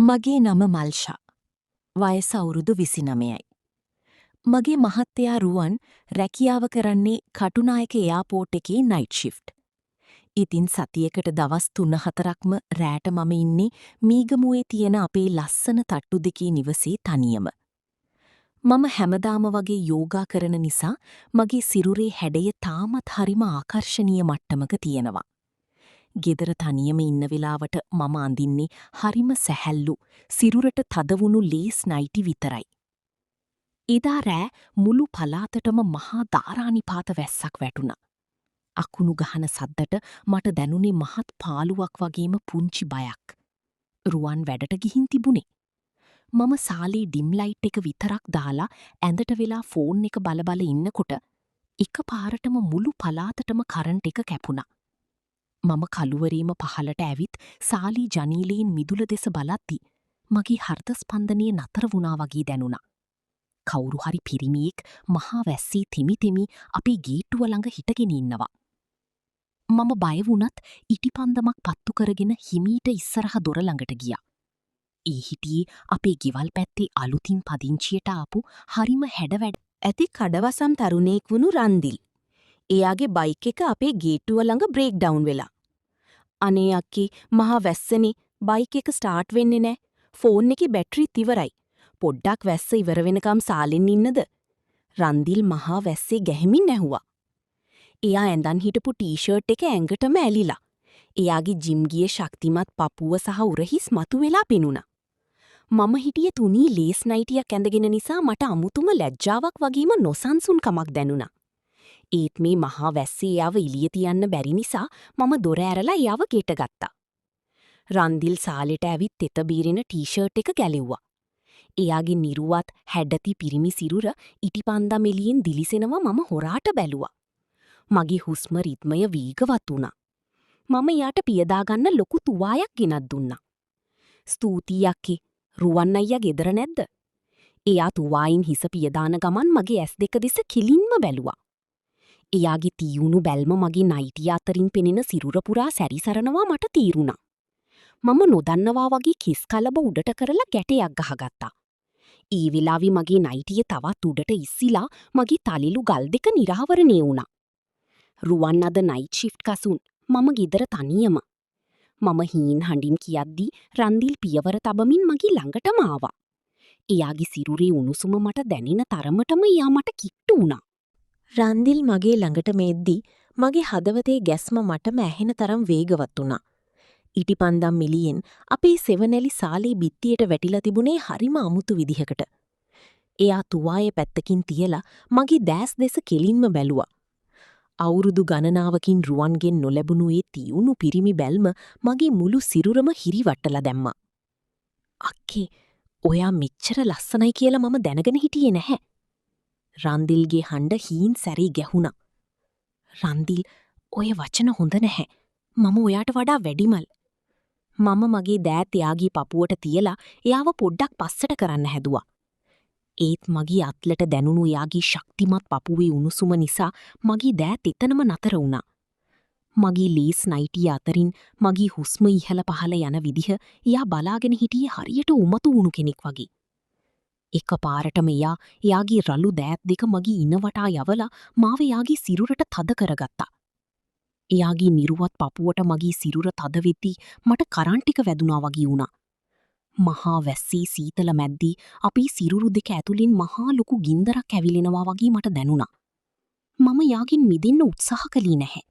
මගේ නම මල්ෂා. වයස අවුරුදු 29යි. මගේ මහත්තයා රුවන් රැකියාව කරන්නේ කටුනායක එයාපෝට් එකේ නයිට් ෂිෆ්ට්. ඉතින් සතියකට දවස් 3-4ක්ම රෑට මම ඉන්නේ මීගමුවේ තියෙන අපේ ලස්සන තට්ටු දෙකේ නිවසේ තනියම. මම හැමදාම වගේ යෝගා කරන නිසා මගේ සිරුරේ හැඩය තාමත් හරිම ආකර්ශනීය මට්ටමක තියෙනවා. ගෙදර තනියම ඉන්න වෙලාවට මම අඳින්නේ හරිම සැහැල්ලු සිරුරට තදවුණු ලේස් නයිටි විතරයි. එදා රෑ මුළු පලාතටම මහා ධාරානිපාත වැස්සක් වැටුණා. අකුණු ගහන සද්දට මට දැනුනේ මහත් පාළුවක් වගේම පුංචි බයක්. රුවන් වැඩට ගිහින් තිබුණේ. මම සාලේ ඩිම් ලයිට් එක විතරක් දාලා ඇඳට වෙලා ෆෝන් එක බල ඉන්නකොට එකපාරටම මුළු පලාතටම කරන්ට් එක කැපුණා. මම කළුවරේම පහලට ඇවිත් සාලී ජනීලයෙන් මිදුල දෙස බලද්දි මගේ හෘද ස්පන්දනය නතර වුණා වගේ දැනුණා. කවුරු හරි පිරිමියෙක් මහා වැස්සී තෙමි අපේ ගේට්ටුව ළඟ හිටගෙන ඉන්නවා. මම බය වුණත් ඉටිපන්දමක් පත්තු කරගෙන හිමීට ඉස්සරහ දොර ළඟට ගියා. ඒ හිටියේ අපේ ගෙවල් පැත්තේ අලුතින් පදිංචියට ආපු හරිම හැඩවැඩ ඇති කඩවසම් තරුණයෙක් වුණු රන්දිල්. එයාගේ බයික් එක අපේ ගේට්ටුව ළඟ බ්‍රේක් ඩවුන් වෙලා. අනේ අක්කේ මහා වැස්සනේ බයික් එක ස්ටාර්ට් වෙන්නේ නෑ. ෆෝන් එකේ බැටරිත් ඉවරයි. පොඩ්ඩක් වැස්ස ඉවර වෙනකම් සාලෙන් ඉන්නද? රන්දිල් මහා වැස්සේ ගැහිමින් ඇහුවා. එයා ඇඳන් හිටපු ටී-ෂර්ට් එක ඇඟටම ඇලිලා. එයාගේ ජිම් ගියේ ශක්තිමත් පපුව සහ උරහිස් මතුවෙලා පෙනුණා. මම හිටියේ තුනී ලේස් නයිටියක් ඇඳගෙන නිසා මට අමුතුම ලැජ්ජාවක් වගේම නොසන්සුන්කමක් දැනුණා. ඒත් මේ මහා වැස්සේ එයාව එළිය තියන්න බැරි නිසා මම දොර ඇරලා එයාව ගෙටගත්තා. රන්දිල් සාලෙට ඇවිත් තෙත බීරෙන ටී-ෂර්ට් එක ගැලෙව්වා. එයාගේ නිරුවත් හැඩති පිරිමි සිරුර ඉටිපන්දම් එළියෙන් දිලිසෙනවා මම හොරාට බැලුවා. මගේ හුස්ම රිද්මය වේගවත් වුණා. මම එයාට පියදාගන්න ලොකු තුවායක් ගෙනත් දුන්නා. ස්තුතියි අක්කේ, රුවන් අයියා ගෙදර නැද්ද? එයා තුවායින් හිස පියදාන ගමන් මගේ ඇස් දෙක දෙස කිලින්ම බැලුවා. එයාගේ තියුණු බැල්ම මගේ නයිටිය අතරින් පෙනෙන සිරුර පුරා සැරිසරනවා මට තීරුණා. මම නොදන්නවා වගේ කිස් කලබ උඩට කරලා ගැටයක් ගහගත්තා. ඒ වෙලාවේ මගේ නයිටිය තවත් උඩට ඉස්සිලා මගේ තලිලු ගල් දෙක නිරාවරණය වුණා. රුවන් අද නයිට් ෂිෆ්ට් කසුන් මම ගෙදර තනියම. මම හීන් හඬින් කියද්දී රන්දිල් පියවර තබමින් මගේ ළඟටම ආවා. එයාගේ සිරුරේ උණුසුම මට දැනෙන තරමටම එයා මට කිට්ටු වුණා. රන්දිල් මගේ ළඟට මෙද්දී මගේ හදවතේ ගැස්ම මටම ඇහෙන තරම් වේගවත් වුණා. ඉටිපන්දම් මිලියෙන් අපේ සෙවනැලි සාලේ බිත්තියට වැටිලා තිබුණේ හරිම අමුතු විදිහකට. එයා තුවාය පැත්තකින් තියලා මගේ දෑස් දෙස කෙලින්ම බැලුවා. අවුරුදු ගණනාවකින් රුවන්ගෙන් නොලැබුණු ඒ තියුණු පිරිමි බැල්ම මගේ මුළු සිරුරම හිරිවට්ටලා දැම්මා. අක්කේ, ඔයා මෙච්චර ලස්සනයි කියලා මම දැනගෙන හිටියේ නැහැ. රන්දිල්ගේ හඬ හීන් සැරී ගැහුණා. රන්දිල්, ඔය වචන හොඳ නැහැ. මම ඔයාට වඩා වැඩිමල්. මම මගේ දෑත් එයාගේ පපුවට තියලා එයාව පොඩ්ඩක් පස්සට කරන්න හැදුවා. ඒත් මගේ අත්ලට දැනුණු එයාගේ ශක්තිමත් පපුවේ උණුසුම නිසා මගේ දෑත් එතනම නතර වුණා. මගේ ලේස් නයිටිය අතරින් මගේ හුස්ම ඉහළ පහළ යන විදිහ එයා බලාගෙන හිටියේ හරියට උමතු වුණු කෙනෙක් වගේ. එකපාරටම එයාගේ රළු දෑත් දෙක මගේ ඉනවටා යවලා මාව එයාගේ සිරුරට තද කරගත්තා. එයාගේ නිරුවත් පපුවට මගේ සිරුර තද වෙද්දී මට කරන්ටික වැදුනා වගේ වුණා. මහා වැස්සී සීතල මැද්දී අපේ සිරුරු දෙක ඇතුලින් මහා ලොකු ගින්දරක් ඇවිලෙනවා වගේ මට දැනුණා. මම යාගෙන් මිදෙන්න උත්සාහ කළේ නැහැ.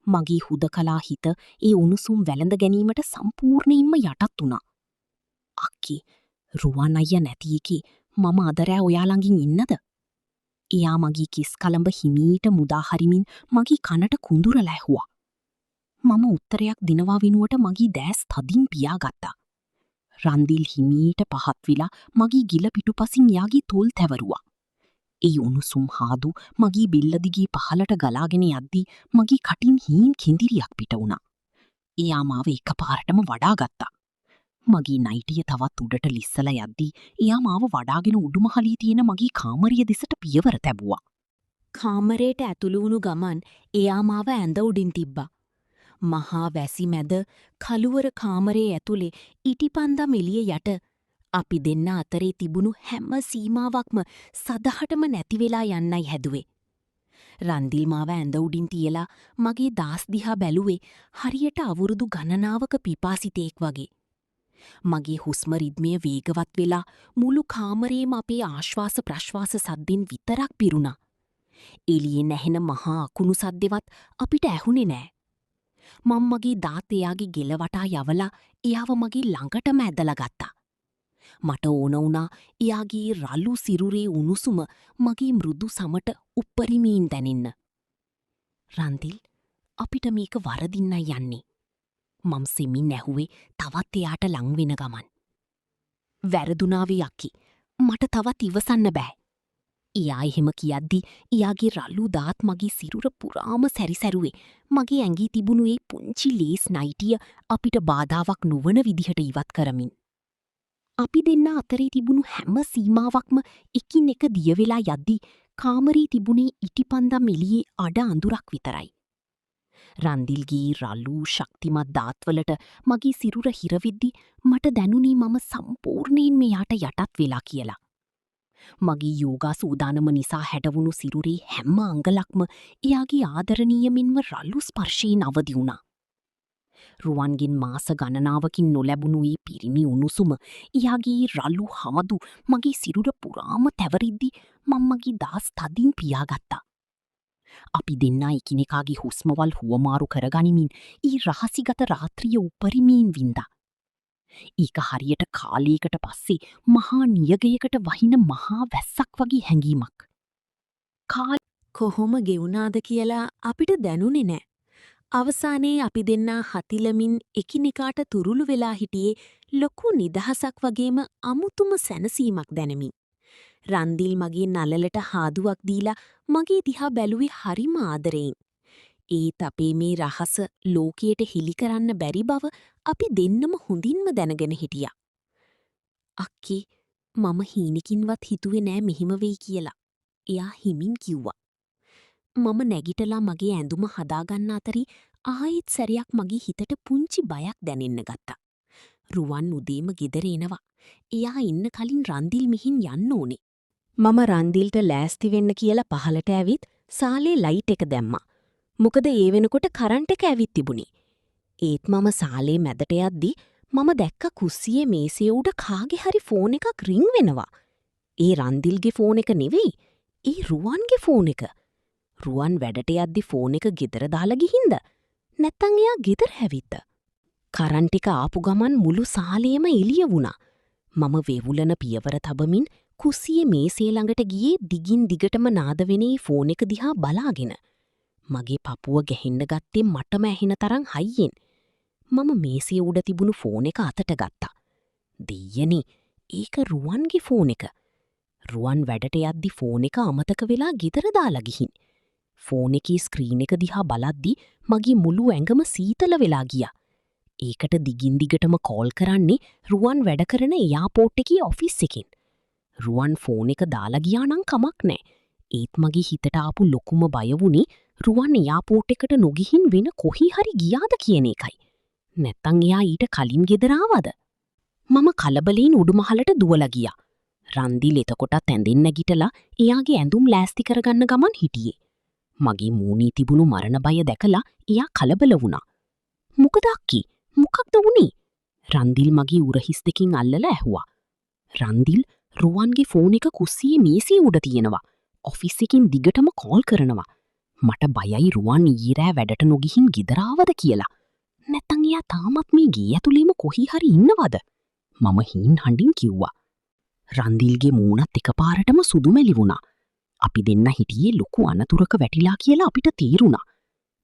මගේ හුදකලා හිත ඒ උණුසුම් වැළඳ ගැනීමට සම්පූර්ණයෙන්ම යටත් වුණා. අක්කේ, රුවන් අයියා නැති එකේ මම අද රෑ ඔයා ළඟින් ඉන්නද? එයා මගේ කිස් කලඹ හිමීට මුදා හරිමින් මගේ කනට කුඳුරලා ඇහුවා. මම උත්තරයක් දෙනවා වෙනුවට මගේ දෑස් තදින් පියාගත්තා. රන්දිල් හිමීට පහත් විලා මගේ ගිල පිටුපසින් යාගේ තොල් තැවරුවා. ඒ උණුසුම් හාදු මගේ බෙල්ල දිගේ පහලට ගලාගෙන යද්දී මගේ කටින් හීන් කෙඳිරියක් පිට වුණා. එයා මාව එකපාරටම වඩා ගත්තා. මගේ නයිටිය තවත් උඩට ලිස්සලා යද්දී එයා මාව වඩාගෙන උඩුමහලේ තියෙන මගේ කාමරය දෙසට පියවර තැබුවා. කාමරයට ඇතුළු වුණු ගමන් එයා මාව ඇඳ උඩින් තිබ්බා. මහා වැසි මැද කළුවර කාමරේ ඇතුලේ ඉටිපන්දම් එළිය යට අපි දෙන්න අතරේ තිබුණු හැම සීමාවක්ම සදහටම නැති වෙලා යන්නයි හැදුවේ. රන්දිල් මාව ඇඳ උඩින් තියලා මගේ දාස් දිහා බැලුවේ හරියට අවුරුදු ගණනාවක පිපාසිතෙක් වගේ. මගේ හුස්ම රිද්මය වේගවත් වෙලා මුළු කාමරේම අපේ ආශ්වාස ප්‍රශ්වාස සද්දෙන් විතරක් පිරුණා. එළියේ නැහෙන මහා අකුණු සද්දෙවත් අපිට ඇහුනේ නෑ. මම මගේ දාත් එයාගේ ගෙල වටා යවලා එයාව මගේ ළඟටම ඇදලා ගත්තා. මට ඕන වුණා එයාගේ රළු සිරුරේ උණුසුම මගේ මෘදු සමට උප්පරිමයෙන් දැනෙන්න. රන්දිල්, අපිට මේක වරදින්නයි යන්නේ. මම සෙමින් ඇහුවේ තවත් එයාට ලං වෙන ගමන්. වැරදුනාවේ යකි. මට තවත් ඉවසන්න බෑ. එයා එහෙම කියද්දි එයාගේ රළු දාත් මගේ සිරුර පුරාම සැරිසැරුවේ මගේ ඇඟී තිබුණු ඒ පුංචි ලේස් නයිටිය අපිට බාධාවක් නොවන විදිහට ඉවත් කරමින්. අපි දෙන්න අතරේ තිබුණු හැම සීමාවක්ම එකින් එක දිය වෙලා යද්දි කාමරේ තිබුණේ ඉටිපන්දම් එළියේ අඩ අඳුරක් විතරයි. රන්දිල්ගේ රළු ශක්තිමත් දාත්වලට මගේ සිරුර හිරවිද්දි මට දැනුනේ මම සම්පූර්ණයෙන් මෙයාට යටත් වෙලා කියලා. මගේ යෝගා සූදානම නිසා හැඩවුණු සිරුරේ හැම අංගලක්ම එයාගේ ආදරණීයමින්ම රළු ස්පර්ශයෙන් අවදි වුණා. රුවන්ගෙන් මාස ගණනාවකින් නොලැබුණු ඒ පිරිමි උණුසුම එයාගේ රළු හාදු මගේ සිරුර පුරාම තැවරිද්දි මම මගේ දාස් තදින් පියාගත්තා. අපි දෙන්නා එකිනෙකාගේ හුස්මවල් හුවමාරු කරගනිමින් ඒ රහසිගත රාත්‍රිය උපරිමයෙන් වින්දා. ඒක හරියට කාලයකට පස්සේ මහා නියගයකට වහින මහා වැස්සක් වගේ හැඟීමක්. කොහොම ගෙවුනාද කියලා අපිට දැනුනේ නෑ. අවසානයේ අපි දෙන්නා හතිලමින් එකිනෙකාට තුරුළු වෙලා හිටියේ ලොකු නිදහසක් වගේම අමුතුම සැනසීමක් දැනමින්. රන්දිල් මගේ නලලට හාදුවක් දීලා මගේ දිහා බැලුවේ හරිම ආදරයෙන්. ඒත් අපේ මේ රහස ලෝකයට හෙළි කරන්න බැරි බව අපි දෙන්නම හොඳින්ම දැනගෙන හිටියා. අක්කි, මම හීනකින්වත් හිතුවේ නෑ මෙහෙම වෙයි කියලා. එයා හිමින් කිව්වා. මම නැගිටලා මගේ ඇඳුම හදාගන්න අතරි ආයෙත් සැරයක් මගේ හිතට පුංචි බයක් දැනෙන්න ගත්තා. රුවන් උදේම ගෙදර එනවා. එයා ඉන්න කලින් රන්දිල් මෙහින් යන්න ඕනේ. මම රන්දිල්ට ලෑස්ති වෙන්න කියලා පහලට ඇවිත් සාලේ ලයිට් එක දැම්මා. මොකද ඒ වෙනකොට කරන්ට් එක ඇවිත් තිබුණේ. ඒත් මම සාලේ මැදට යද්දි මම දැක්ක කුස්සියේ මේසේ උඩ කාගේ හරි ෆෝන් එකක් රින් වෙනවා. ඒ රන්දිල්ගේ ෆෝන් එක නෙවෙයි. ඒ රුවන්ගේ ෆෝන් එක. රුවන් වැඩට යද්දි ෆෝන් එක ගෙදර දාලා ගිහින්ද? නැත්තං එයා ගෙදර හැවිත්ද? කරන්ට් එක ආපු ගමන් මුළු සාලේම එළිය වුණා. මම වේවුලන පියවර තබමින් කුස්සියේ මේසේ ළඟට ගියේ දිගින් දිගටම නාද වෙනේ ෆෝන් එක දිහා බලාගෙන. මගේ පපුව ගැහෙන්න ගත්තේ මටම ඇහෙන තරම් හයියෙන්. මම මේසේ උඩ තිබුණු ෆෝන් එක අතට ගත්තා. දෙයනේ, ඒක රුවන්ගේ ෆෝන් එක. රුවන් වැඩට යද්දි ෆෝන් එක අමතක වෙලා ගෙදර දාලා ගිහින්. ෆෝන් එකේ ස්ක්‍රීන් එක දිහා බලද්දි මගේ මුළු ඇඟම සීතල වෙලා ගියා. ඒකට දිගින් දිගටම කෝල් කරන්නේ රුවන් වැඩ කරන එයාපෝට් එකේ ඔෆිස් එකෙන්. රුවන් ෆෝන් එක දාලා ගියා නම් කමක් නෑ. ඒත් මගේ හිතට ආපු ලොකුම බය වුණේ රුවන් එයාපෝට් එකට නොගිහින් වෙන කොහි හරි ගියාද කියන එකයි. නැත්තං එයා ඊට කලින් ගෙදර ආවද? මම කලබලයෙන් උඩුමහලට දුවලා ගියා. රන්දිල් එතකොටත් ඇඳෙන් නැගිටලා එයාගේ ඇඳුම් ලෑස්ති කරගන්න ගමන් හිටියේ. මගේ මූණේ තිබුණු මරණ බය දැකලා එයා කලබල වුණා. මොකද අක්කි? මොකක්ද වුනේ? රන්දිල් මගේ උරහිස් දෙකින් අල්ලලා ඇහුවා. රන්දිල්, රුවන්ගේ ෆෝන් එක කුස්සියේ මේසේ උඩ තියෙනවා. ඔෆිස් එකකින් දිගටම කෝල් කරනවා. මට බයයි රුවන් ඊයේ රෑ වැඩට නොගිහින් ගෙදර ආවද කියලා. නැත්තං එයා තාමත් මේ ගේ ඇතුළේම කොහි හරි ඉන්නවද? මම හීන් හඬින් කිව්වා. රන්දිල්ගේ මූණත් එකපාරටම සුදුමැලි වුණා. අපි දෙන්න හිටියේ ලොකු අනතුරක වැටිලා කියලා අපිට තේරුණා.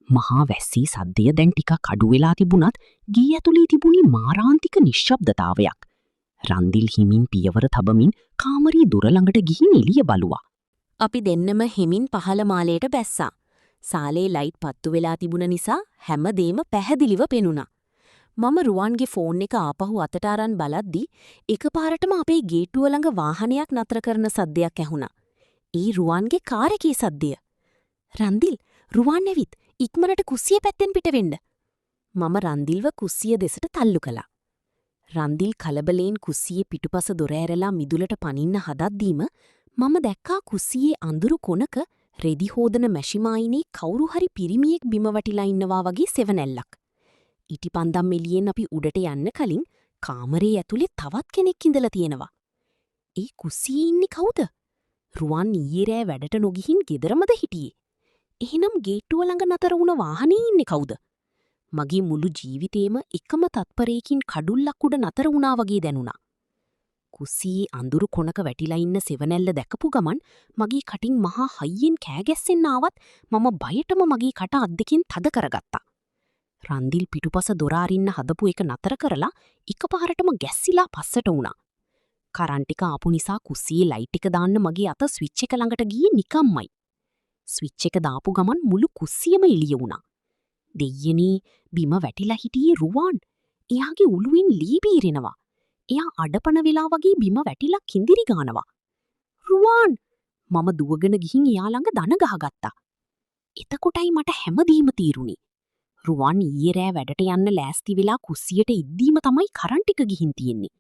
මහා වැස්සී සද්දය දැන් ටිකක් අඩු වෙලා තිබුණත් ගේ ඇතුලේ තිබුණේ මාරාන්තික නිශ්ශබ්දතාවයක්. රන්දිල් හිමින් පියවර තබමින් කාමරේ දොර ළඟට ගිහින් එළිය බලුවා. අපි දෙන්නම හිමින් පහළ මාලයට බැස්සා. සාලේ ලයිට් පත්තු වෙලා තිබුණ නිසා හැමදේම පැහැදිලිව පෙනුණා. මම රුවන්ගේ ෆෝන් එක ආපහු අතට අරන් බලද්දි එකපාරටම අපේ ගේට්ටුව ළඟ වාහනයක් නතර කරන සද්දයක් ඇහුණා. ඒ රුවන්ගේ කාර් එකේ සද්දය. රන්දිල්, රුවන් ඇවිත් ඉක්මනට කුස්සිය පැත්තෙන් පිට වෙන්න. මම රන්දිල්ව කුස්සිය දෙසට තල්ලු කළා. රන්දිල් කලබලයෙන් කුස්සියේ පිටුපස දොර ඇරලා මිදුලට පනින්න හදද්දීම මම දැක්කා කුස්සියේ අඳුරු කොනක රෙදි හෝදන මැෂිමායිනේ කවුරු හරි පිරිමියෙක් බිම වැටිලා ඉන්නවා වගේ සෙවණැල්ලක්. ඉටිපන්දම් එළියෙන් අපි උඩට යන්න කලින් කාමරේ ඇතුලේ තවත් කෙනෙක් ඉඳලා තියෙනවා. ඒ කුස්සියේ ඉන්නේ කවුද? රුවන් ඊයේ රෑ වැඩට නොගිහින් ගෙදරමද හිටියේ? එහෙනම් ගේට්ටුව ළඟ නතර වුණ වාහනේ ඉන්නේ කවුද? මගේ මුළු ජීවිතේම එකම තත්පරයකින් කඩුල්ලක් උඩ නතර වුණා වගේ දැනුණා. කුස්සියේ අඳුරු කොනක වැටිලා ඉන්න සෙවණැල්ල දැකපු ගමන් මගේ කටින් මහා හයියෙන් කෑ ගැස්සෙන්න ආවත් මම බයටම මගේ කට අත් දෙකෙන් තද කරගත්තා. රන්දිල් පිටුපස දොර අරින්න හදපු එක නතර කරලා එකපාරටම ගැස්සිලා පස්සට වුණා. කරන්ට් එක ආපු නිසා කුස්සියේ ලයිට් එක දාන්න මගේ අත ස්විච් එක ළඟට ගියේ නිකම්මයි. ස්විච් එක දාපු ගමන් මුළු කුස්සියම එළිය වුණා. දෙයියනේ බිම වැටිලා හිටියේ රුවන්. එයාගේ උළුවෙන් ලී බීරෙනවා. එයා අඩපණ වෙලා වගේ බිම වැටිලා කිඳිරි ගානවා. රුවන්! මම දුවගෙන ගිහින් එයා ළඟ දන ගහගත්තා. එතකොටයි මට හැමදේම තීරුණේ. රුවන් ඊයේ රෑ වැඩට යන්න ලෑස්ති වෙලා කුස්සියට ඉද්දීම තමයි කරන්ට් එක ගිහින් තියෙන්නේ.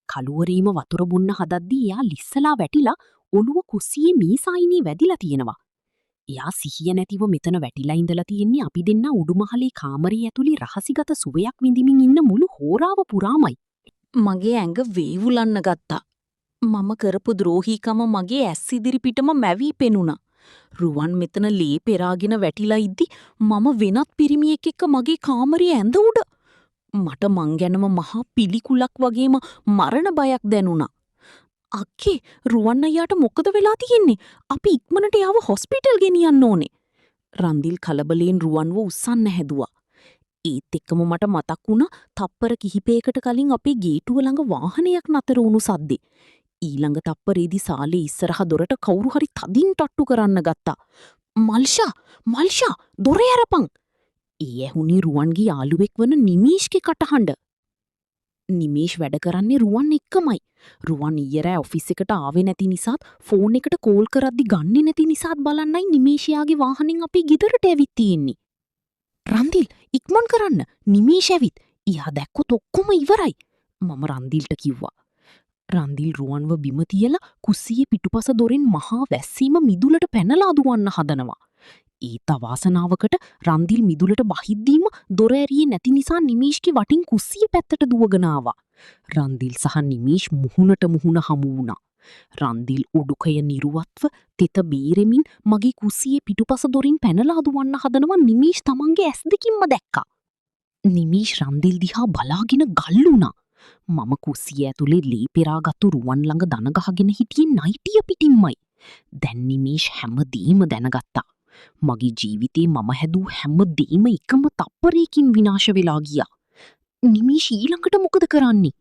කළුවරේම වතුර බොන්න හදද්දී එයා ලිස්සලා වැටිලා ඔළුව කුස්සියේ මීසායිනේ වැදිලා තියෙනවා. එයා සිහිය නැතිව මෙතන වැටිලා ඉඳලා තියෙන්නේ අපි දෙන්න උඩුමහලේ කාමරේ ඇතුලේ රහසිගත සුවයක් විඳිමින් ඉන්න මුළු හෝරාව පුරාමයි. මගේ ඇඟ වේවුලන්න ගත්තා. මම කරපු ද්‍රෝහීකම මගේ ඇස් ඉදිරි පිටම මැවී පෙනුණා. රුවන් මෙතන ලේ පෙරාගෙන වැටිලා ඉද්දි මම වෙනත් පිරිමියෙක් එක්ක මගේ කාමරේ ඇඳ උඩ. මට මං ගැනම මහා පිළිකුලක් වගේම මරණ බයක් දැනුණා. අක්කේ රුවන් අයියාට මොකද වෙලා තියෙන්නේ? අපි ඉක්මනට යාව හොස්පිටල් ගෙනියන්න ඕනේ. රන්දිල් කලබලෙන් රුවන්ව උස්සන්න හැදුවා. ඒත් එක්කම මට මතක් වුණා තප්පර කිහිපයකට කලින් අපේ ගේටුව ළඟ වාහනයක් නතර වුණු සද්දේ. ඊළඟ තප්පරේදී සාලේ ඉස්සරහ දොරට කවුරු හරි තදින් ටට්ටු කරන්න ගත්තා. මල්ෂා දොර ඇරපන්. ඒ ඇහුනේ රුවන්ගේ යාළුවෙක් වන නිමේෂ්ගේ කටහඬ. නිමේෂ් වැඩ කරන්නේ රුවන් එක්කමයි. රුවන් ඊයේ රෑ ඔෆිස් එකට ආවේ නැති නිසාත් ෆෝන් එකට කෝල් කරද්දි ගන්නේ නැති නිසාත් බලන්නයි නිමේෂයාගේ වාහනෙන් අපි ගෙදරට ඇවිත් තියෙන්නේ. රන්දිල් ඉක්මන් කරන්න නිමේෂ් ඇවිත්. එයා දැක්කොත් ඔක්කොම ඉවරයි. මම රන්දිල්ට කිව්වා. රන්දිල් රුවන්ව බිම තියලා කුස්සියේ පිටුපස දොරෙන් මහා වැස්සීම මිදුලට පැනලා දුවන්න හදනවා. ඒත් අවාසනාවකට රන්දිල් මිදුලට බහිද්දීම දොර ඇරියේ නැති නිසා නිමේෂ්ගේ වටින් කුස්සිය පැත්තට දුවගෙන ආවා. රන්දිල් සහ නිමේෂ් මුහුණට මුහුණ හමු වුණා. රන්දිල් උඩුකය නිරුවත්ව තෙත බීරෙමින් මගේ කුස්සියේ පිටුපස දොරින් පැනලා දුවන්න හදනවා නිමේෂ් තමන්ගේ ඇස් දෙකින්ම දැක්කා. නිමේෂ් රන්දිල් දිහා බලාගෙන ගල් වුණා. මම කුස්සිය ඇතුලේ ලී පෙරාගත්තු රුවන් ළඟ දන ගහගෙන හිටියේ නයිටිය පිටින්මයි. දැන් නිමේෂ් හැමදේම දැනගත්තා. මගේ ජීවිතේ මම හැදූ හැමදේම එකම තප්පරයකින් විනාශ වෙලා ගියා. නිමේෂ් ඊළඟට මොකද කරන්නේ?